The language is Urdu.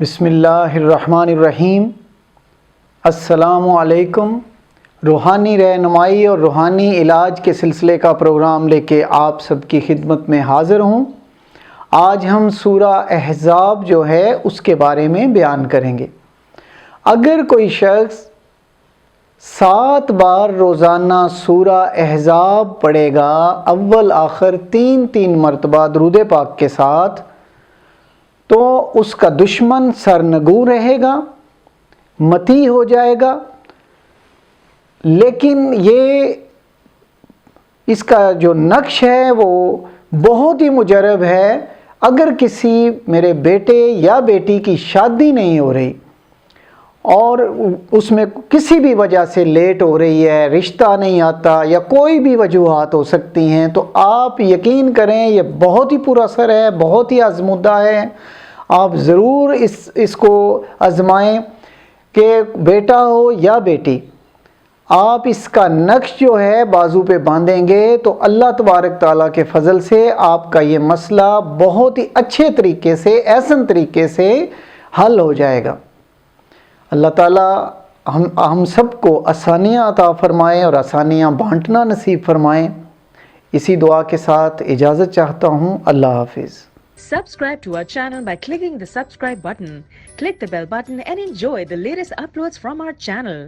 بسم اللہ الرحمن الرحیم۔ السلام علیکم۔ روحانی رہنمائی اور روحانی علاج کے سلسلے کا پروگرام لے کے آپ سب کی خدمت میں حاضر ہوں۔ آج ہم سورہ احزاب جو ہے اس کے بارے میں بیان کریں گے۔ اگر کوئی شخص 7 بار روزانہ سورہ احزاب پڑھے گا، اول آخر 3 مرتبہ درود پاک کے ساتھ، تو اس کا دشمن سرنگوں رہے گا، متی ہو جائے گا۔ لیکن یہ اس کا جو نقش ہے وہ بہت ہی مجرب ہے۔ اگر کسی میرے بیٹے یا بیٹی کی شادی نہیں ہو رہی اور اس میں کسی بھی وجہ سے لیٹ ہو رہی ہے، رشتہ نہیں آتا یا کوئی بھی وجوہات ہو سکتی ہیں، تو آپ یقین کریں یہ بہت ہی پر اثر ہے، بہت ہی آزمودہ ہے۔ آپ ضرور اس کو آزمائیں کہ بیٹا ہو یا بیٹی، آپ اس کا نقش جو ہے بازو پہ باندھیں گے تو اللہ تبارک تعالیٰ کے فضل سے آپ کا یہ مسئلہ بہت ہی اچھے طریقے سے، احسن طریقے سے حل ہو جائے گا۔ اللہ تعالیٰ ہم سب کو آسانیاں عطا فرمائیں اور آسانیاں بانٹنا نصیب فرمائیں۔ اسی دعا کے ساتھ اجازت چاہتا ہوں۔ اللہ حافظ۔ Subscribe to our channel by clicking the subscribe button. Click the bell button and enjoy the latest uploads from our channel.